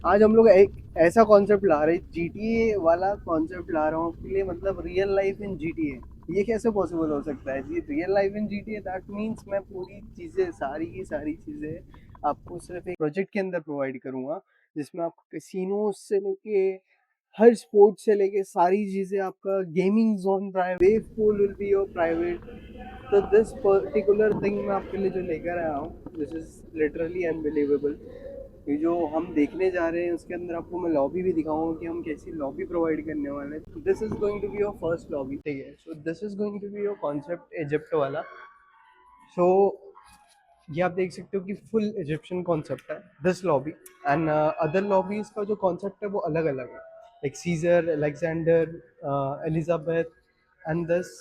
आज हम लोग एक ऐसा कॉन्सेप्ट ला रहे, GTA वाला कॉन्सेप्ट ला रहा हूँ आपके लिए, मतलब रियल लाइफ इन GTA। ये कैसे पॉसिबल हो सकता है जी? Real life in GTA that means मैं पूरी चीज़ें, सारी की सारी चीज़ें आपको सिर्फ एक प्रोजेक्ट के अंदर प्रोवाइड करूँगा, जिसमें आपको कैसीनो से लेके हर स्पोर्ट से लेके सारी चीज़ें, आपका gaming zone private, wave pool will be your private. तो दिस पर्टिकुलर थिंग मैं आपके लिए जो लेकर आया हूँ, दिस इज लिटरली अनबिलीवेबल। ये जो हम देखने जा रहे हैं उसके अंदर आपको मैं लॉबी भी दिखाऊंगा कि हम कैसी लॉबी प्रोवाइड करने वाले हैं। This is going to be your first lobby, ठीक है? So this is going to be your concept Egypt वाला। सो ये आप देख सकते हो कि फुल इजिप्शियन कॉन्सेप्ट है this lobby. And other lobbies का जो कॉन्सेप्ट है वो अलग अलग है, like Caesar, Alexander, Elizabeth and this.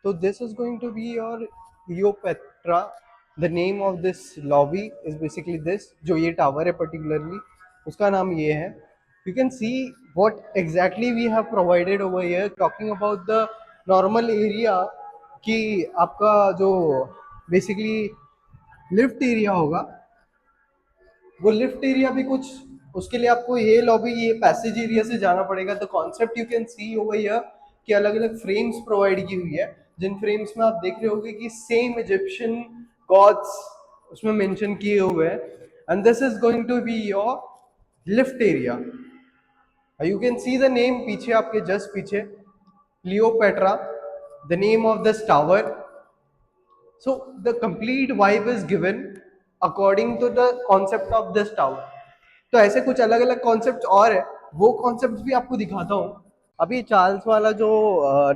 So this is going to be your Cleopatra. The name of this lobby is basically this. जो ये टावर है particularly, उसका नाम ये है। You can see what exactly we have provided over here. Talking about the normal area, कि आपका जो basically लिफ्ट एरिया होगा, वो लिफ्ट एरिया भी कुछ उसके लिए आपको ये लॉबी, ये पैसेज एरिया से जाना पड़ेगा। The concept you can see over here कि अलग अलग फ्रेम्स प्रोवाइड की हुई है, जिन फ्रेम्स में आप देख रहे होगे कि सेम इजिप्शियन गॉड्स उसमें मेंशन किए हुए हैं। And this is going to be your lift area. You can see the name पीछे, आपके जस्ट पीछे, Cleopatra, the name of this tower. So the complete vibe is given according to the concept of this tower. तो ऐसे कुछ अलग अलग concept और है, वो कॉन्सेप्ट भी आपको दिखाता हूँ। अभी चार्ल्स वाला जो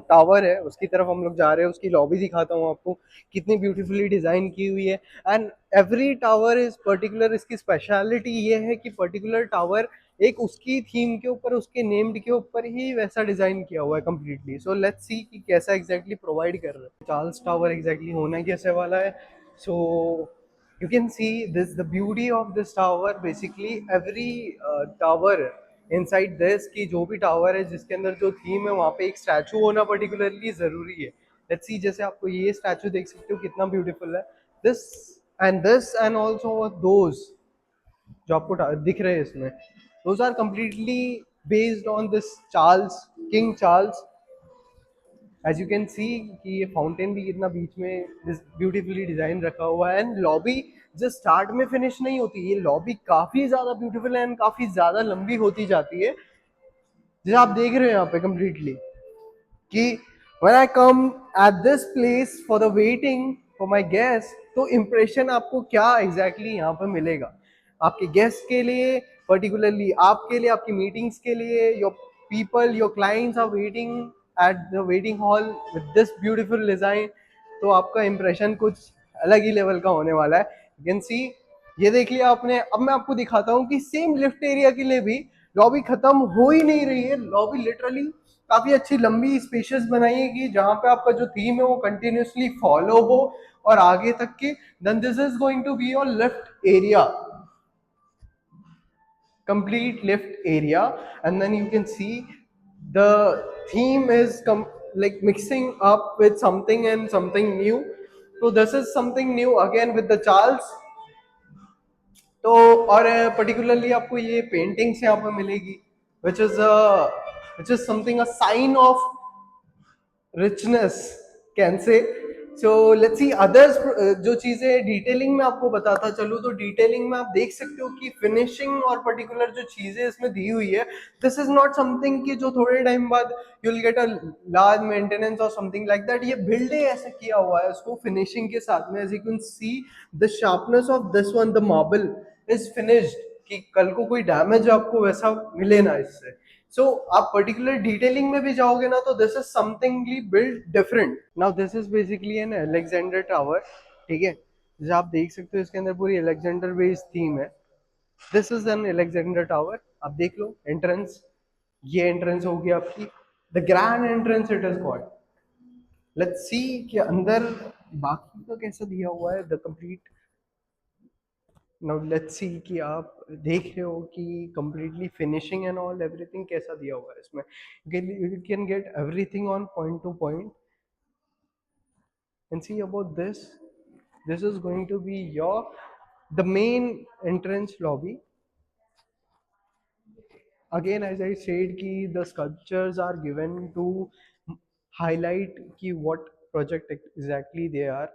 टावर है उसकी तरफ हम लोग जा रहे हैं, उसकी लॉबी दिखाता हूँ आपको, कितनी ब्यूटीफुली डिजाइन की हुई है। And every tower is particular, इसकी स्पेशलिटी ये है कि पर्टिकुलर टावर एक उसकी थीम के ऊपर, उसके नेम्ड के ऊपर ही वैसा डिजाइन किया हुआ है कंप्लीटली। सो लेट्स सी कि कैसा एग्जैक्टली प्रोवाइड कर रहे हैं चार्ल्स टावर, एग्जैक्टली होना कैसे वाला है। सो you can see this, the beauty of this tower, basically every tower inside this, की जो भी टावर है जिसके अंदर जो थीम है वहाँ पे एक स्टैचू होना पर्टिकुलरली जरूरी है। लेट्स सी, जैसे आपको ये स्टैचू देख सकते हो कितना ब्यूटीफुल है, दिस एंड ऑल्सो दोज जो आपको दिख रहे हैं इसमें, those are completely based on this Charles, king Charles. As you can see कि ये फाउंटेन भी कितना बीच में ब्यूटीफुली डिजाइन रखा हुआ है। एंड लॉबी जस्ट स्टार्ट में फिनिश नहीं होती, ये लॉबी काफी ज्यादा ब्यूटीफुल है एंड काफी ज्यादा लंबी होती जाती है, जैसे आप देख रहे हो यहाँ पे कंप्लीटली कि when I come at this place for the waiting for my guest, तो इम्प्रेशन आपको क्या एग्जैक्टली यहाँ पे मिलेगा आपके गेस्ट के लिए, पर्टिकुलरली आपके लिए, आपकी मीटिंग्स के लिए। Your people, your clients are waiting at the waiting hall with this beautiful design. तो आपका इम्प्रेशन कुछ अलग ही लेवल का होने वाला है। यू कैन सी, ये देख लिया आपने। अब मैं आपको दिखाता हूँ कि सेम लिफ्ट एरिया के लिए भी लॉबी खत्म हो ही नहीं रही है, लॉबी लिटरली काफी अच्छी लंबी स्पेशियस बनाई है कि जहां पे आपका जो थीम है वो कंटिन्यूसली फॉलो हो और आगे तक के। Then this is going to be your lift area, complete lift area. And then you can see the theme is like mixing up with something and something new. So this is something new again with the Charles। तो और particularly आपको ये paintings यहाँ पर मिलेगी, which is which is something a sign of richness can say. So let's see others. जो चीजें detailing में आपको बताता चलूँ, तो डिटेलिंग में आप देख सकते हो कि फिनिशिंग और पर्टिकुलर जो चीजें इसमें दी हुई है, दिस इज नॉट समथिंग कि जो थोड़े टाइम बाद you will get a large maintenance और समथिंग लाइक दैट। ये बिल्ड ऐसे किया हुआ है उसको फिनिशिंग के साथ में। As you can see the sharpness of this one, the marble is finished, कि कल को कोई डैमेज आपको वैसा मिले ना इससे। सो आप पर्टिकुलर डिटेलिंग में भी जाओगे ना, तो this is something build different. Now this is basically an Alexander tower, ठीक है? जैसे आप देख सकते हो इसके अंदर पूरी अलेक्जेंडर बेस्ड थीम है। This is an Alexander tower. आप देख लो एंट्रेंस, ये एंट्रेंस होगी आपकी, the grand entrance it is called. Let's see कि अंदर बाकी का कैसा दिया हुआ है, द कंप्लीट। नाउ लेट्स सी कि आप देख रहे हो कि completely finishing and all everything कैसा दिया हुआ है इसमें। You can get everything on point two point. And see about this is going to be your the main entrance lobby, again, as I said, ki the sculptures are given to highlight ki what project exactly they are.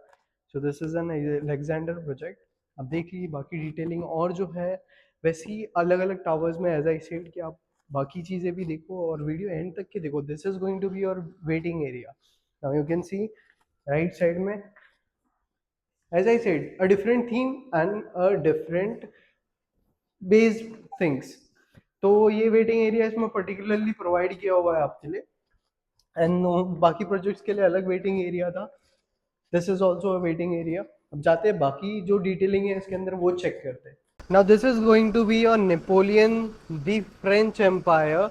So this is an Alexander project. अब देख लीजिए बाकी detailing और जो है वैसे ही अलग अलग टावर्स में, एज आई सेड कि आप बाकी चीज़ें भी देखो और वीडियो एंड तक के देखो. This is going to be your waiting area. Now you can see right side में, as I said, a different theme and a different based things. तो ये वेटिंग एरिया इसमें पर्टिकुलरली प्रोवाइड किया हुआ है आपके लिए. एंड बाकी प्रोजेक्ट्स के लिए अलग वेटिंग एरिया था. This is also a waiting area. अब जाते हैं बाकी जो डिटेलिंग है इसके अंदर वो चेक करते हैं. Now this is going to be your Napoleon the French empire.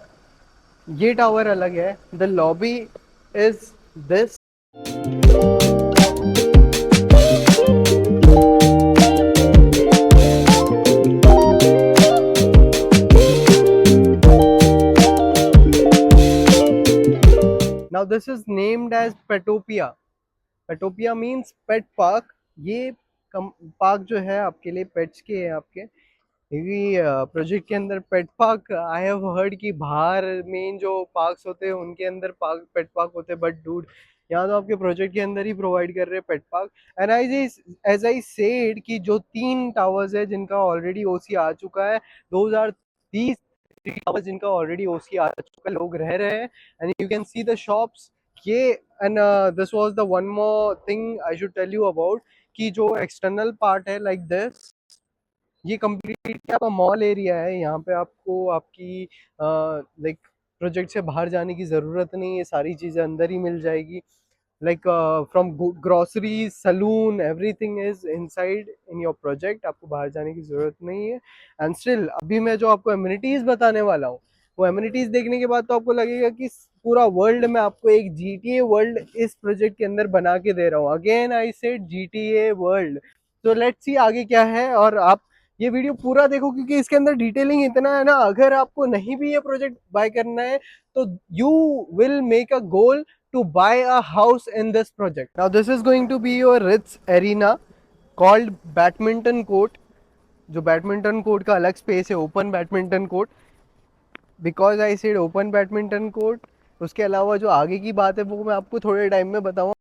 ये टावर अलग है. The lobby is this. Now this is named as Petopia. Petopia means pet park. ये पार्क जो है आपके लिए पेट्स के है आपके. प्रोजेक्ट के अंदर पेट पार्क, आई हैव हर्ड कि बाहर मेन जो पार्क्स होते हैं उनके अंदर पार्क पेट पार्क होते हैं, बट डूड यहाँ तो आपके प्रोजेक्ट के अंदर ही प्रोवाइड कर रहे हैं pet park. And as I said कि जो 3 टावर्स है जिनका ऑलरेडी ओसी आ चुका है, 2030 टावर्स जिनका ऑलरेडी ओसी आ चुका है, लोग रह रहे हैं. And you can see the shops. ये and this was the one more thing I should tell you about कि जो एक्सटर्नल पार्ट है लाइक दिस, ये कंप्लीट आपका मॉल एरिया है. यहाँ पे आपको आपकी लाइक प्रोजेक्ट से बाहर जाने की ज़रूरत नहीं है. सारी चीज़ें अंदर ही मिल जाएगी. Like from grocery, salon, everything is inside in your project. आपको बाहर जाने की ज़रूरत नहीं है. एंड स्टिल अभी मैं जो आपको एमिनिटीज़ बताने वाला हूँ, वो एमिनिटीज़ देखने के बाद तो आपको लगेगा कि पूरा वर्ल्ड में आपको एक GTA वर्ल्ड इस प्रोजेक्ट के अंदर बना के दे रहा हूँ. Again I said GTA world. तो लेट्स सी आगे क्या है. और आप ये वीडियो पूरा देखो क्योंकि इसके अंदर डिटेलिंग इतना है ना. अगर आपको नहीं भी ये प्रोजेक्ट बाय करना है तो you will make a goal to buy a house in this project. Now this is going to be your Ritz Arena called badminton court. जो बैडमिंटन कोर्ट का अलग स्पेस है, open badminton court. Because I said open badminton court. उसके अलावा जो आगे की बात है वो मैं आपको थोड़े टाइम में बताऊंगा.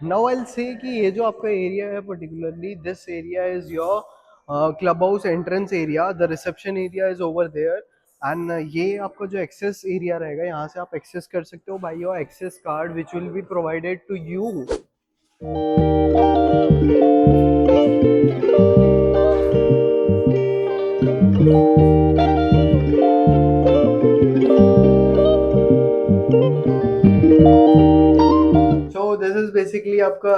नाउ आई विल से कि ये जो आपका एरिया है particularly this area is your club house entrance area. The reception area is over there. And ये आपका जो एक्सेस एरिया रहेगा, यहाँ से आप एक्सेस कर सकते हो by your access card which will be provided to you. So this is basically आपका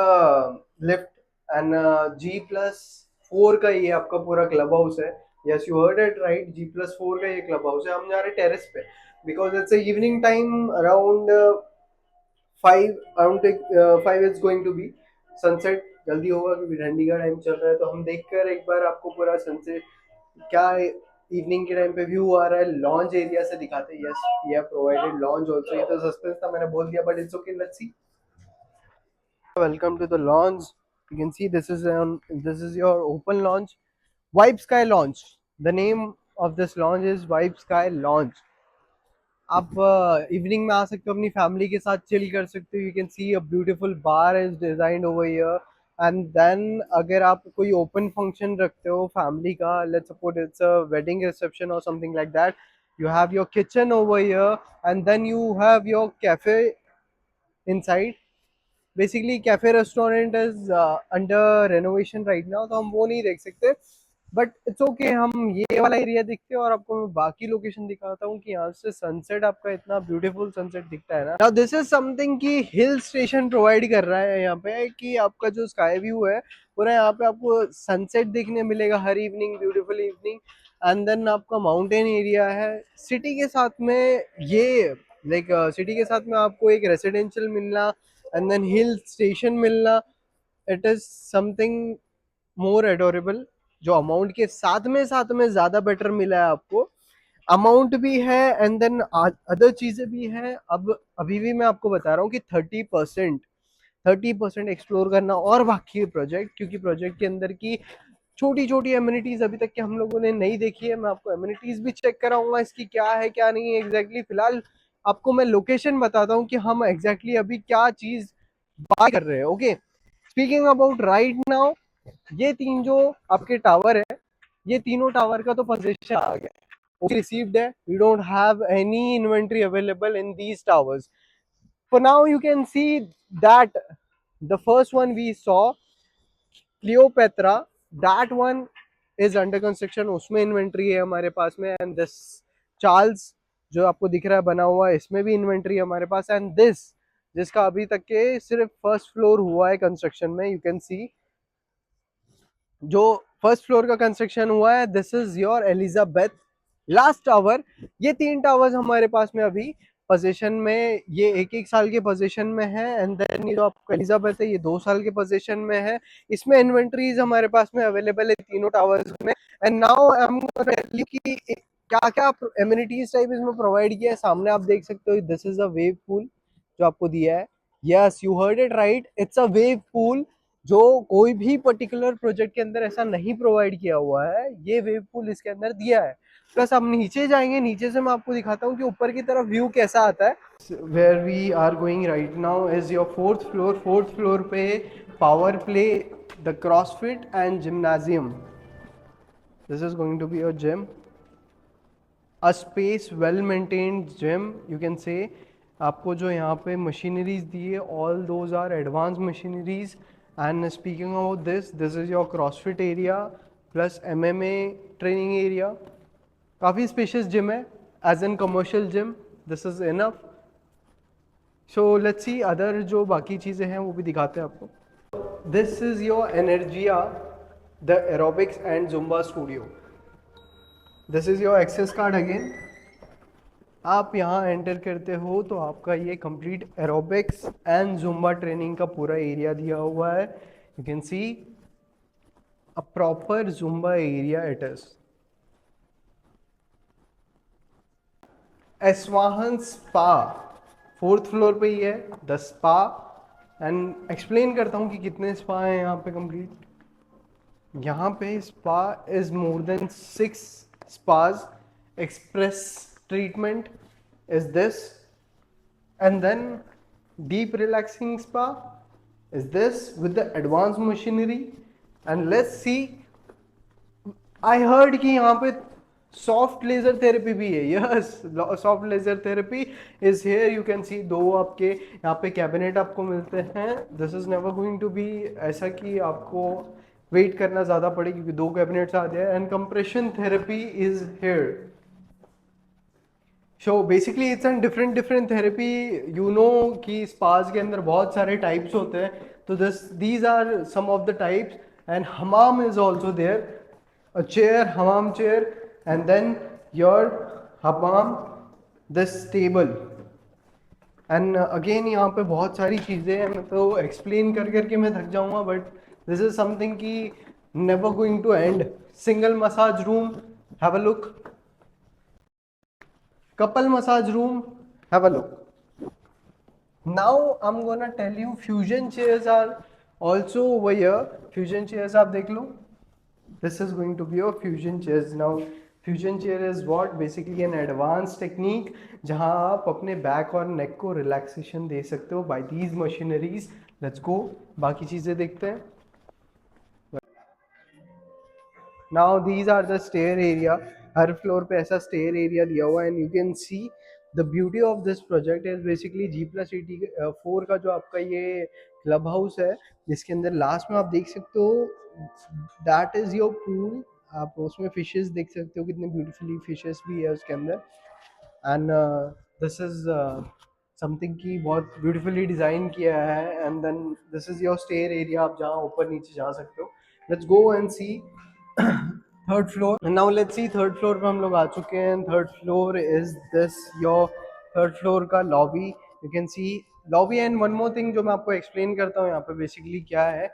लिफ्ट एंड G+4 का ये आपका पूरा क्लब हाउस है. Yes you heard it right. G+4 का ये क्लब हाउस है. हम जा रहे हैं टेरेस पे because it's evening time. Around 5 is going to be sunset. जल्दी होगा क्योंकि ठंडी का टाइम चल रहा है. तो हम देखकर एक बार आपको पूरा सनसेट क्या इवनिंग के टाइम पे व्यू आ रहा है लॉन्च एरिया से दिखाते हैं. Yes we have provided lounge also. ये तो सस्पेंस था, मैंने बोल दिया, but it's okay. Let's see. Welcome to the launch. You can see this is your open launch, Vibe Sky launch. The name of this launch is Vibe Sky launch. आप evening में आ सकते हो, अपनी family के साथ chill कर सकते हो. You can see a beautiful bar is designed over here. And then अगर आप कोई ओपन फंक्शन रखते हो फैमिली का, let's suppose it's a wedding reception और something like that, you have your kitchen over here and then you have your cafe inside. Basically cafe restaurant is under renovation right now, तो हम वो नहीं देख सकते. But it's okay, हम ये वाला एरिया देखते हैं और आपको मैं बाकी लोकेशन दिखाता हूँ कि यहाँ से सनसेट आपका इतना ब्यूटीफुल सनसेट दिखता है ना. नाउ दिस इज समथिंग कि हिल स्टेशन प्रोवाइड कर रहा है यहाँ पे कि आपका जो स्काई व्यू है पूरा यहाँ पे आपको सनसेट देखने मिलेगा हर evening, beautiful evening. And then आपका माउंटेन एरिया है सिटी के साथ में. ये लाइक सिटी के साथ में आपको एक रेसिडेंशियल मिलना एंड देन हिल स्टेशन मिलना, it is something more adorable. जो अमाउंट के साथ में ज्यादा बेटर मिला है आपको, अमाउंट भी है एंड देन अदर चीजें भी हैं। अब अभी भी मैं आपको बता रहा हूँ कि 30% एक्सप्लोर करना और बाकी है प्रोजेक्ट, क्योंकि प्रोजेक्ट के अंदर की छोटी छोटी एम्यूनिटीज अभी तक के हम लोगों ने नहीं देखी है। मैं आपको एम्यूनिटीज भी चेक कराऊंगा इसकी क्या है क्या नहीं है एग्जैक्टली। फिलहाल आपको मैं लोकेशन बताता हूँ कि हम एग्जैक्टली अभी क्या चीज बाय कर रहे हैं। Okay, speaking about right now, ये तीन जो आपके टावर है, ये तीनों टावर का तो पोजीशन आ गया, okay, received है। We don't have any inventory available in these towers. For now you can see that the first one we saw, Cleopatra, that one is under construction, उसमें inventory है हमारे पास में। And this Charles जो आपको दिख रहा है बना हुआ है, इसमें भी इन्वेंट्री है हमारे पास। एंड दिस जिसका अभी तक के सिर्फ फर्स्ट फ्लोर हुआ है कंस्ट्रक्शन में, यू कैन सी जो फर्स्ट फ्लोर का कंस्ट्रक्शन हुआ है, this is your Elizabeth last tower. ये तीन टावर्स हमारे पास में अभी पोजीशन में, ये एक एक साल के पोजीशन में है। एंड देन ये जो आपका एलिजाबेथ है, ये 2 साल के पोजीशन में है। इसमें इन्वेंट्रीज हमारे पास में अवेलेबल है तीनों टावर्स में। And now I am gonna tell you कि क्या क्या एमिनिटीज टाइप इसमें प्रोवाइड किया है। सामने आप देख सकते हो, this is a wave pool जो आपको दिया है। Yes, you heard it right, it's a wave pool, जो कोई भी पर्टिकुलर प्रोजेक्ट के अंदर ऐसा नहीं प्रोवाइड किया हुआ है। ये वेव पूल इसके अंदर दिया है। प्लस हम नीचे जाएंगे, नीचे से मैं आपको दिखाता हूँ कि ऊपर की तरफ व्यू कैसा आता है। Where we are going right now is your fourth floor. Fourth floor पे power play, the crossfit and gymnasium, this is going to be your gym, a space well maintained gym you can say. आपको जो यहाँ पे machineries दी है, all those are advance machineries. And speaking about this, this is your crossfit area plus MMA training area. काफ़ी spacious gym है, as an commercial gym this is enough. So let's see other जो बाकी चीज़ें हैं वो भी दिखाते हैं आपको। This is your Energia the aerobics and Zumba studio. This is your access card again. आप यहाँ एंटर करते हो तो आपका ये complete aerobics and Zumba training का पूरा एरिया दिया हुआ है। You can see a proper Zumba area it is. एस्वाहन स्पा फोर्थ फ्लोर पे ही है, द स्पा। एंड एक्सप्लेन करता हूँ कि कितने स्पा हैं यहाँ पे कंप्लीट। यहाँ पे spa is more than 6 spas. Express treatment is this, and then deep relaxing spa is this with the advanced machinery. And let's see, I heard कि यहाँ पे सॉफ्ट लेजर थेरेपी भी है। Yes, soft laser therapy is here. You can see दो आपके यहाँ पे cabinet आपको मिलते हैं। This is never going to be ऐसा कि आपको वेट करना ज़्यादा पड़े, क्योंकि 2 कैबिनेट्स आ जाए। And compression therapy is here. So basically it's an different different therapy. You know कि स्पाज के अंदर बहुत सारे टाइप्स होते हैं, तो these are some of the types. And hammam is also there, a chair, hammam chair, and then your hammam this table. And again यहाँ पे बहुत सारी चीज़ें हैं, मैं तो एक्सप्लेन कर करके मैं थक जाऊँगा, बट दिस इज समथिंग की never going to end. Single massage room, have a look. couple massage room, have a look. Now I'm gonna tell you fusion chairs are also over here. Fusion chairs आप देख लो, this is going to be your fusion chairs. Now fusion chair is what, basically an advanced technique जहाँ आप अपने back और नेक को relaxation दे सकते हो by these machineries. Let's go, बाकी चीज़ें देखते हैं। Now these are the stair area. Her floor पे ऐसा स्टेयर एरिया दिया हुआ है। And you can see the beauty of this project is basically G+4 का जो आपका ये क्लब हाउस है, जिसके अंदर लास्ट में आप देख सकते हो, दैट इज योर पूल। आप उसमें फिशेस देख सकते हो, कितने ब्यूटीफुली फिशेस भी है उसके अंदर। एंड दिस इज समथिंग की बहुत ब्यूटीफुली डिज़ाइन किया है। And then this is your stair area, आप जहाँ ऊपर नीचे जा सकते हो। Let's go and see third floor. Now let's see, third floor पे हम लोग आ चुके हैं। Third floor is this your third floor का lobby. You can see lobby and one more thing जो मैं आपको एक्सप्लेन करता हूँ यहाँ पे बेसिकली क्या है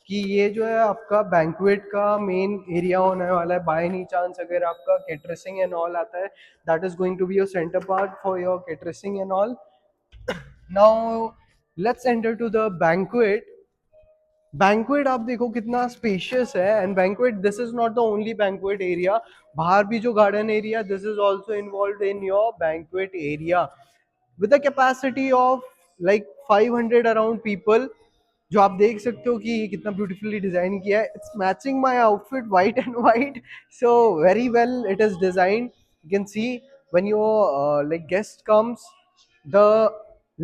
कि ये जो है आपका बैंक्वेट का मेन एरिया होने वाला है। बाय एनी चांस अगर आपका केटरसिंग एंड ऑल आता है, that is going to be your centre part for your catering and all. Now let's enter to the banquet. Banquet आप देखो कितना स्पेशियस है, and banquet this is not the only banquet area. बाहर भी जो garden area, this is also involve in your banquet area with a capacity of like 500 around people। जो आप देख सकते हो कि कितना ब्यूटीफुली डिजाइन किया है। It's matching my outfit white and white, so very well it is designed. You can see when your like guest comes, the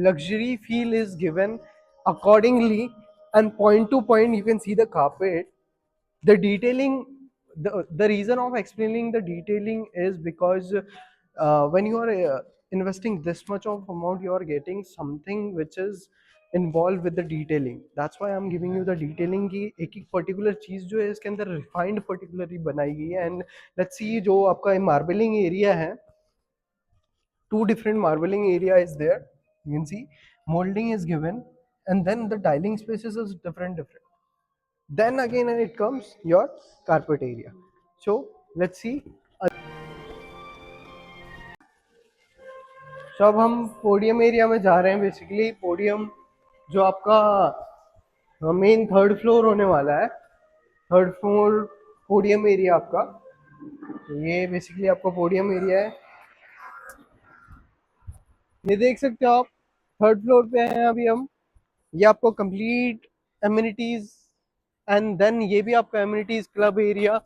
luxury feel is given accordingly, and point to point you can see the carpet, the detailing. The reason of explaining the detailing is because when you are investing this much of amount, you are getting something which is involved with the detailing. That's why I'm giving you the detailing की एक एक particular चीज जो है इसके अंदर refined particularly बनाई गई है। एंड लेट्स सी जो आपका मार्बलिंग एरिया है, two different marbling area is there. You can see molding is given, and then the tiling spaces is different. Then again it comes your carpet area. So let's see. So अब हम podium area में जा रहे हैं। Basically podium जो आपका main third floor होने वाला है, थर्ड फ्लोर पोडियम एरिया आपका। ये बेसिकली आपका पोडियम एरिया है, ये देख सकते हो आप। थर्ड फ्लोर पे हैं अभी हम। ये आपको कंप्लीट एमिनिटीज, एंड देन ये भी आपका एमिनिटीज क्लब एरिया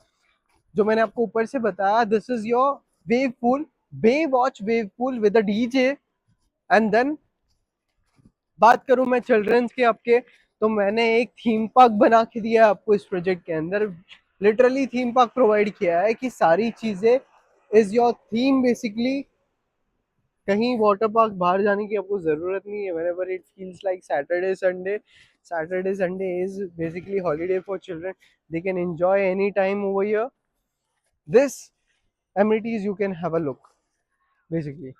जो मैंने आपको ऊपर से बताया। This is your wave pool, Baywatch wave pool with a DJ. And then बात करूं मैं चिल्ड्रंस के आपके, तो मैंने एक थीम पार्क बना के दिया है आपको इस प्रोजेक्ट के अंदर। लिटरली थीम पार्क प्रोवाइड किया है कि सारी चीजें इज योर थीम बेसिकली। कहीं वाटर पार्क बाहर जाने की आपको जरूरत नहीं है। whenever it feels like Saturday Sunday is basically holiday for children. They can enjoy any time over here. This amenities you can have a look basically.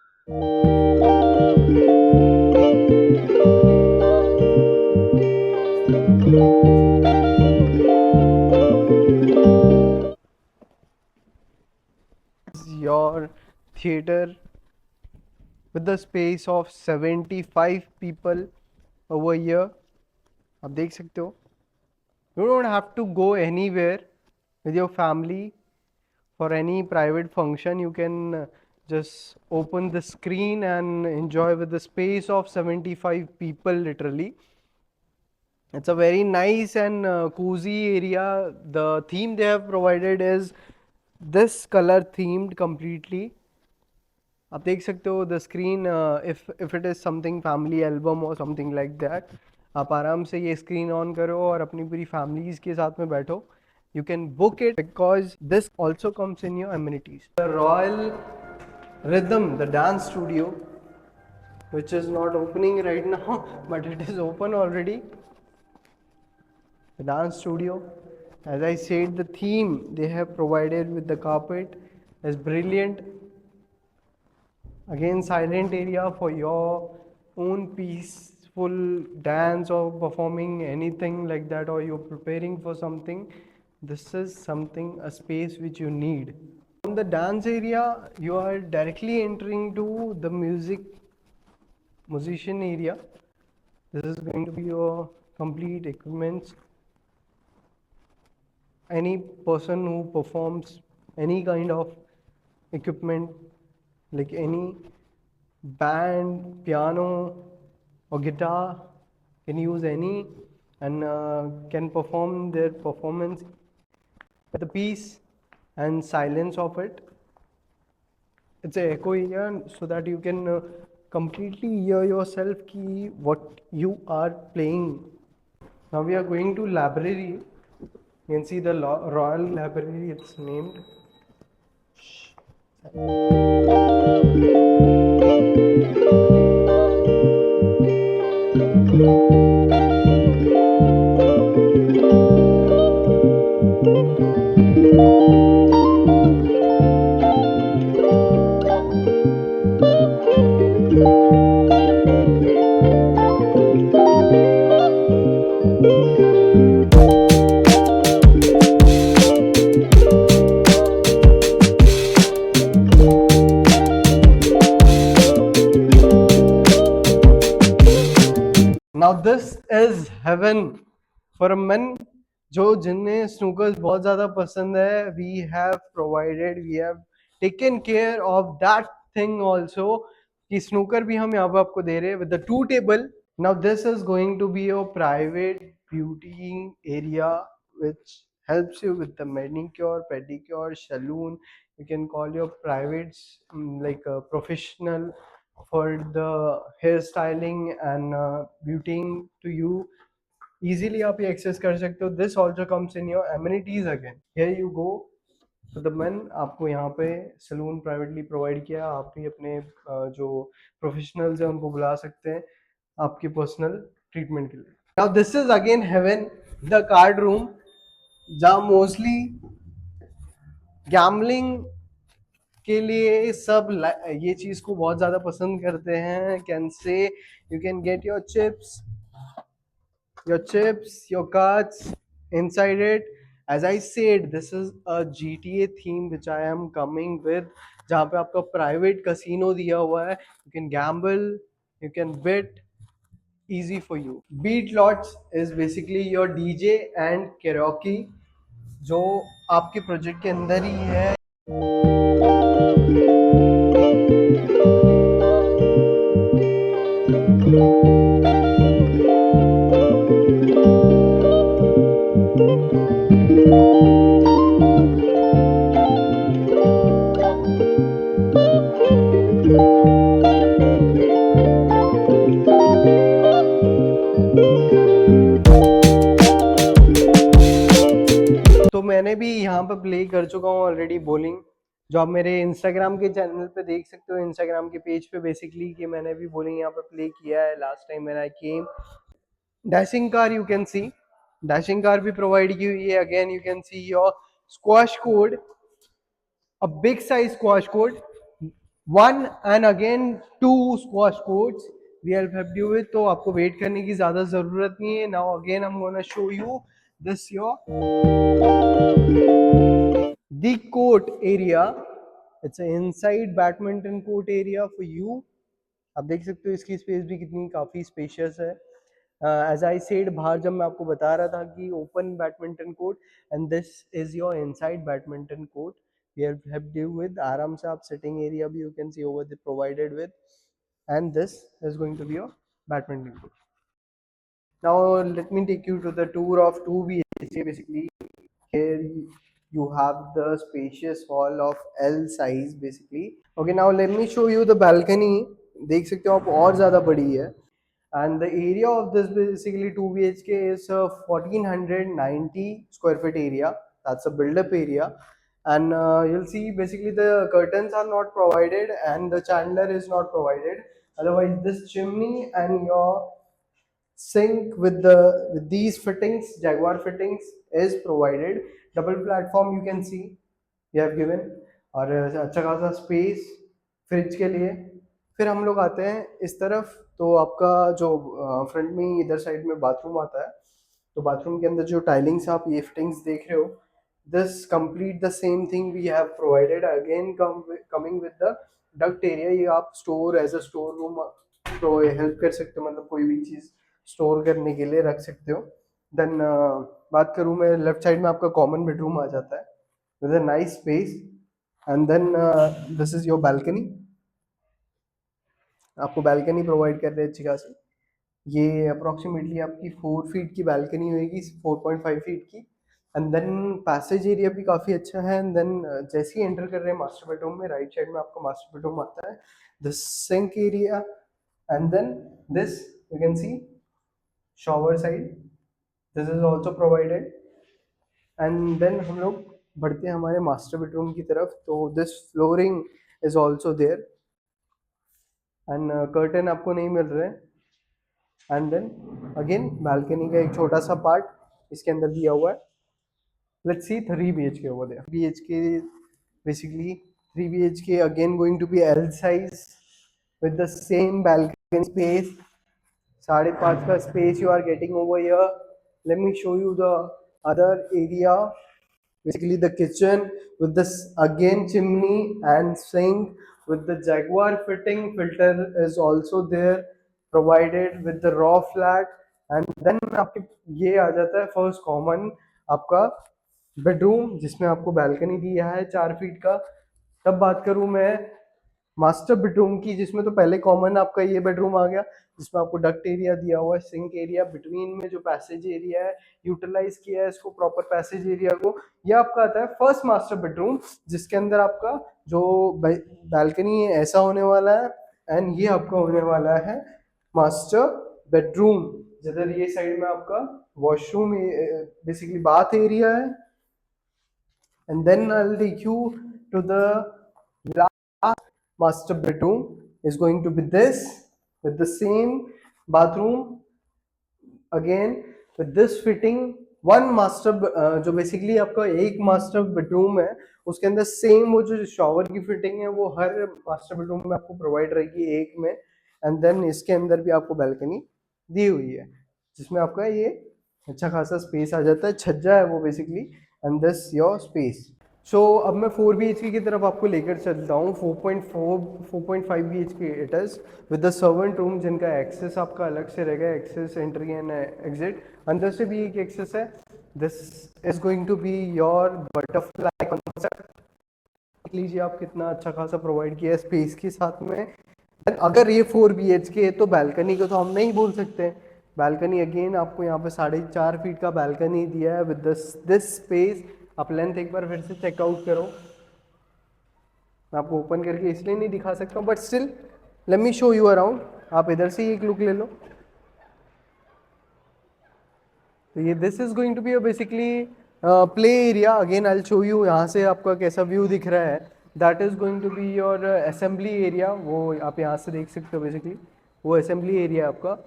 Your theater with the space of 75 people over here, आप देख सकते हो। You don't have to go anywhere with your family for any private function. You can just open the screen and enjoy with the space of 75 people literally. It's a very nice and cozy area. The theme they have provided is this color themed completely. आप देख सकते हो the screen, if it is something family album और something like that, आप आराम से ये screen on करो और अपनी पूरी फैमिलीज के साथ में बैठो। You can book it because this also comes in your amenities. The royal rhythm, the dance studio, which is not opening right now but it is open already. The dance studio, as I said, the theme they have provided with the carpet is brilliant. Again, silent area for your own peaceful dance or performing anything like that, or you're preparing for something. This is something, a space which you need. From the dance area, you are directly entering to the musician area. This is going to be your complete equipments. Any person who performs any kind of equipment, like any band, piano or guitar, can use any, and can perform their performance with the peace and silence of it. It's a echo area so that you can completely hear yourself ki what you are playing. Now we are going to library. You can see the Royal Library, it's named. this is heaven for a man जो जिन्हें स्नूकर्स बहुत ज्यादा पसंद है. We have taken care of that thing also कि snooker भी हम यहाँ पे आपको दे रहे हैं with the 2 table. Now this is going to be your private beauty area which helps you with the manicure, pedicure, saloon. You can call your privates like a professional for the hairstyling and beautying to you. Easily आप ये access कर सकते हो. This also comes in your amenities again. Here you go. तो the man आपको यहाँ पे salon privately provide किया. आप भी अपने जो प्रोफेशनल्स हैं उनको बुला सकते हैं आपके पर्सनल ट्रीटमेंट के लिए. Now this is again heaven, the card room, जहाँ मोस्टली गैम्बलिंग के लिए सब ये चीज को बहुत ज्यादा पसंद करते हैं. Can say you can get your cards inside it. As I said, this is a GTA theme which I am coming with, जहाँ पे आपका private casino दिया हुआ है. You can gamble, you can bet, easy for you. Beat Lots is basically your DJ and karaoke जो आपके project के अंदर ही है. तो मैंने भी यहाँ पर प्ले कर चुका हूँ ऑलरेडी बॉलिंग, जो आप मेरे इंस्टाग्राम के चैनल पे देख सकते हो, इंस्टाग्राम के पेज पे बेसिकली कि मैंने भी बॉलिंग यहाँ पर प्ले किया है लास्ट टाइम मैंने came. Dashing car you can see, dashing car भी प्रोवाइड की हुई है. Again you can see your squash court, a big size squash court, one and again two squash courts we have helped you with. तो आपको wait करने की ज्यादा जरूरत नहीं है. Now again I'm gonna show you this your the court area. It's an inside badminton court area for you. आप देख सकते हो इसकी स्पेस भी कितनी काफी स्पेशियस है. एज आई सेड, बाहर जब मैं आपको बता रहा था कि open badminton court, and this is your inside badminton court. We have helped you with आराम से आप सिटिंग एरिया भी you can see over the provided with, and this is going to be your badminton court. Now let me take you to the tour of 2BHK. basically here you have the spacious hall of L size basically. Okay, now let me show you the balcony. देख सकते हो आप और ज़्यादा बड़ी है. And the area of this basically 2BHK is 1490 square feet area. That's a build-up area. And you'll see basically the curtains are not provided and the chandelier is not provided. Otherwise, this chimney and your sink with these fittings, Jaguar fittings, is provided. Double platform you can see we have given, और अच्छा खासा space fridge के लिए. फिर हम लोग आते हैं इस तरफ. तो आपका जो फ्रंट में इधर साइड में बाथरूम आता है, तो बाथरूम के अंदर जो टाइलिंग्स आप ये फिटिंग्स देख रहे हो, this complete the same thing we have provided. Again coming with the duct area. ये आप store as a store room तो हेल्प कर सकते हो, मतलब कोई भी चीज़ स्टोर करने के लिए रख सकते हो. देन बात करूँ मैं, लेफ्ट साइड में आपका कॉमन बेडरूम आ जाता है with a nice space. And then this is your balcony. आपको बैल्कनी प्रोवाइड कर रहे हैं अच्छी खासी. ये अप्रोक्सीमेटली आपकी 4 फीट की बैल्कनी होगी, 4.5 फीट की. एंड देन पैसेज एरिया भी काफ़ी अच्छा है. एंड देन जैसे ही एंटर कर रहे हैं मास्टर बेडरूम में, राइट साइड में आपका मास्टर बेडरूम आता है, the sink area, and then this you can see shower side, this is also provided. And then हम लोग बढ़ते हैं हमारे मास्टर बेडरूम की तरफ. तो this flooring is also there and curtain आपको नहीं मिल रहे. एंड देन अगेन बैल्कनी का एक छोटा सा पार्ट इसके अंदर दिया हुआ है. Let's see 3BHK over there. BHK basically 3BHK again going to be L size with the same balcony space. 5.5 का space you are getting over here. Let me show you the other area. Basically the kitchen with this again chimney and sink with the Jaguar fitting. Filter is also there provided with the raw flat. And then आपके ये आ जाता है first common आपका bedroom, जिसमें आपको balcony दिया है 4 feet का। तब बात करूं मैं मास्टर बेडरूम की, जिसमें तो पहले कॉमन आपका ये बेडरूम आ गया, जिसमें आपको डक्ट एरिया दिया हुआ है, सिंक एरिया, बिटवीन में जो पैसेज एरिया है यूटिलाइज किया है इसको प्रॉपर पैसेज एरिया को। ये आपका आता है फर्स्ट मास्टर बेडरूम, जिसके अंदर आपका जो बैल्कनी है ऐसा होने वाला है, एंड ये आपका होने वाला है मास्टर बेडरूम, जिधर ये साइड में आपका वॉशरूम बेसिकली बाथ एरिया है। And then I will take you to the last master bedroom is going to be this, with the same bathroom again with this fitting one master जो basically आपका एक master bedroom है उसके अंदर same वो जो shower की fitting है वो हर मास्टर बेडरूम में आपको प्रोवाइड रहेगी एक में। एंड देन इसके अंदर भी आपको बैल्कनी दी हुई है, जिसमें आपका ये अच्छा खासा स्पेस आ जाता है, छज्जा है वो basically, and this your space. So अब मैं 4 BHK की तरफ आपको लेकर चलता हूँ। 4.5 BHK it is with the servant room, जिनका एक्सेस आपका अलग से रहेगा, एक्सेस एंट्री एंड एग्जिट। अंदर से भी एक एक्सेस है। This is going to be your butterfly concept. देख लीजिए आप कितना अच्छा खासा प्रोवाइड किया है स्पेस के साथ में। अगर ये 4 BHK है तो बैल्कनी को तो हम नहीं बोल सकते। बैल्कनी अगेन आपको यहाँ पे 4.5 फीट का बैल्कनी दिया है विद दिस स्पेस। आप लेंथ एक बार फिर से चेकआउट करो। मैं आपको ओपन करके इसलिए नहीं दिखा सकता हूँ, but still let me show you around. आप इधर से ही एक लुक ले लो। तो ये this is going to be basically play area. Again I will show you यहाँ से आपका कैसा व्यू दिख रहा है। That is going to be your assembly area. वो आप यहाँ से देख सकते हो बेसिकली वो असेंबली एरिया आपका।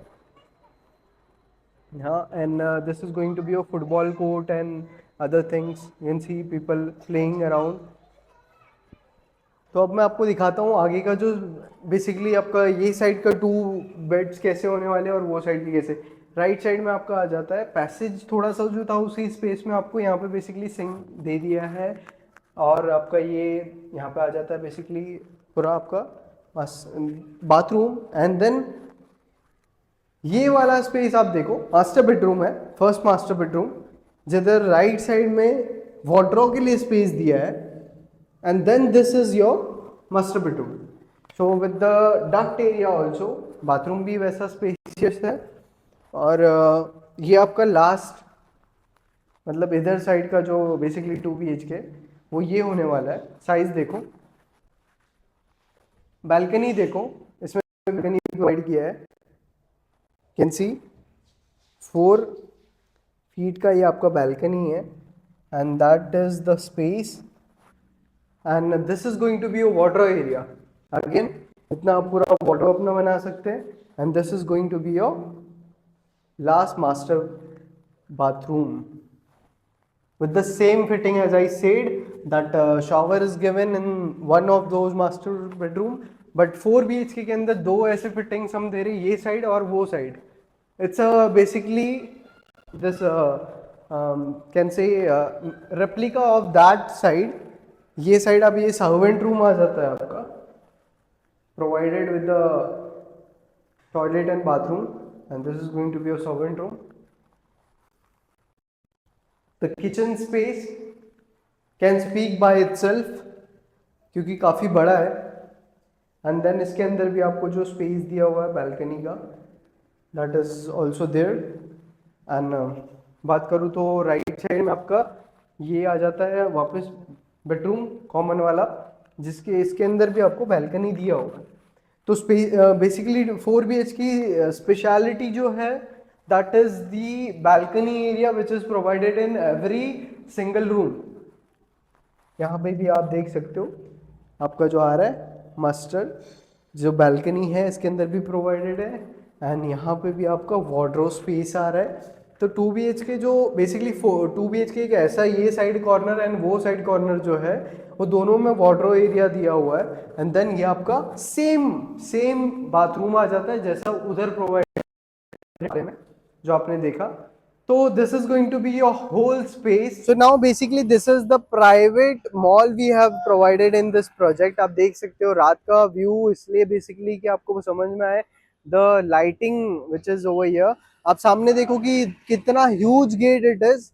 and this is going to be a football court and other things. You can see people playing around. तो अब मैं आपको दिखाता हूँ आगे का जो बेसिकली आपका ये साइड का 2 बेड्स कैसे होने वाले हैं और वो साइड की कैसे। राइट साइड में आपका आ जाता है पैसेज, थोड़ा सा जो था उसी स्पेस में आपको यहाँ पे बेसिकली सिंक दे दिया है, और आपका ये यहाँ पे आ जाता है बेसिकली पूरा आपका बाथरूम। एंड देन ये वाला स्पेस आप देखो मास्टर बेडरूम है, फर्स्ट मास्टर बेडरूम, जिधर राइट साइड में वार्डरोब के लिए स्पेस दिया है। And then this is your master bedroom, so with the duct area also. Bathroom भी वैसा स्पेशियस है। और ये आपका लास्ट मतलब इधर साइड का जो बेसिकली 2 BHK वो ये होने वाला है। साइज देखो, बैल्कनी देखो, इसमें बैल्कनी प्रोवाइड किया है। कैन सी 4 फीट का ये आपका बैल्कनी है, and that is the space. And this is going to be a wardrobe area. Again इतना आप पूरा वार्डरोब अपना बना सकते हैं। And this is going to be your last master bathroom with the same fitting as I said, that shower is given in one of those master bedroom, but 4 BHK के अंदर 2 ऐसे fittings हम दे रहे हैं, ये साइड और वो side. It's basically this can say replica of that side। ये साइड अब ये सर्वेंट रूम आ जाता है आपका, provided with the toilet and bathroom, and this is going to be a servant room। The kitchen space can speak by itself क्योंकि काफ़ी बड़ा है। एंड देन इसके अंदर भी आपको जो स्पेस दिया हुआ है बैल्कनी का, that is also there. And बात करूँ तो राइट साइड में आपका ये आ जाता है वापस बेडरूम कॉमन वाला, जिसके इसके अंदर भी आपको बैल्कनी दिया होगा। तो बेसिकली 4 BH की स्पेशलिटी जो है that is the balcony area which is provided in every single room. यहाँ पे भी आप देख सकते हो आपका जो आ रहा है मास्टर जो बैल्कनी है इसके अंदर भी प्रोवाइडेड है। एंड यहाँ पे भी आपका वार्डरोब स्पेस आ रहा है। तो 2 BHK जो बेसिकली 2 BHK एक ऐसा ये साइड कॉर्नर एंड वो साइड कॉर्नर जो है वो दोनों में वार्डरोब एरिया दिया हुआ है। एंड देन ये आपका सेम बाथरूम आ जाता है जैसा उधर प्रोवाइड में जो आपने देखा। तो this is going to be your whole space। So now basically this is the private mall we have provided in this project। आप देख सकते हो रात का व्यू इसलिए बेसिकली कि आपको समझ में आए the lighting which is over here, आप सामने देखो कि कितना huge gate it is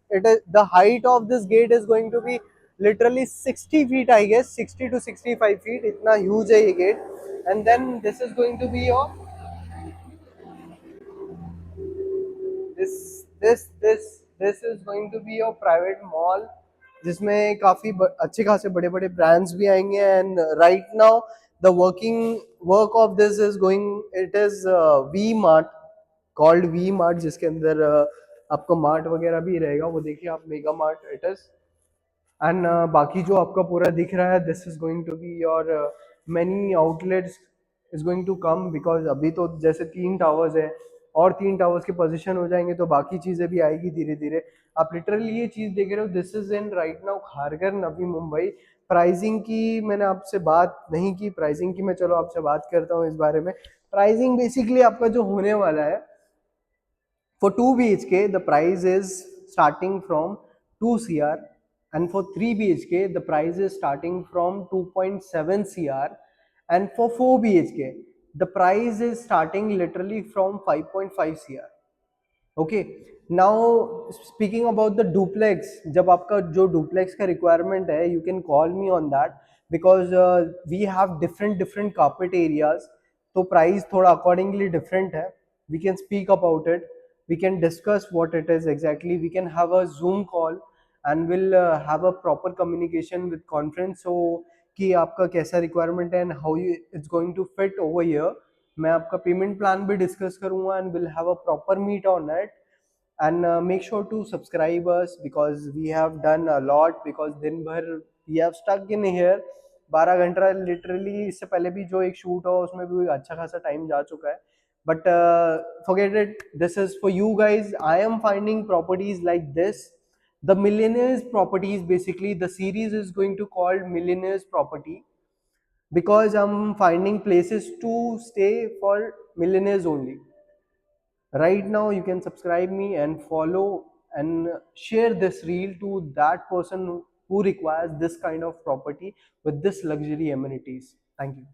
the height of this gate is going to be literally 60 feet, I guess 60 to 65 feet, इतना huge है ये gate. And then this is going to be your this is going to be your private mall, जिसमें काफी अच्छे खासे बड़े बड़े brands भी आएंगे. And right now the working work of this is going, it is V Mart, called V Mart, जिसके अंदर आपका मार्ट वगैरह भी रहेगा. वो देखिए आप, Mega Mart it is. And बाकी जो आपका पूरा दिख रहा है, this is going to be your many outlets is going to come, because अभी तो जैसे 3 टावर्स है, और 3 टावर्स के पोजीशन हो जाएंगे तो बाकी चीजें भी आएगी धीरे धीरे. आप लिटरली ये चीज देख रहे हो, this is in right now Kharghar Navi Mumbai. Pricing की मैंने आपसे बात नहीं की, प्राइसिंग की मैं चलो आपसे बात करता हूँ इस बारे में. प्राइसिंग बेसिकली आपका जो होने वाला है, for 2 BHK, the price is starting from 2 CR, and for 3 BHK, the price is starting from 2.7 CR, and for 4 BHK, the price is starting literally from 5.5 CR. Okay. Now speaking about the duplex, जब आपका जो duplex का requirement है, you can call me on that, because we have different different carpet areas, तो price थोड़ा accordingly different है. We can speak about it, we can discuss what it is exactly, we can have a Zoom call and will have a proper communication with conference, so कि आपका कैसा requirement है and how you it's going to fit over here. मैं आपका payment plan भी discuss करूंगा and will have a proper meet on it. And make sure to subscribe us, because we have done a lot, because दिन भर we have stuck in here 12 घंटा literally. इससे पहले भी जो एक शूट हो उसमें भी अच्छा खासा टाइम जा चुका है. But forget it, this is for you guys. I am finding properties like this, the millionaires properties. Basically the series is going to called millionaires property, because I'm finding places to stay for millionaires only. Right now you can subscribe me and follow and share this reel to that person who requires this kind of property with this luxury amenities. Thank you.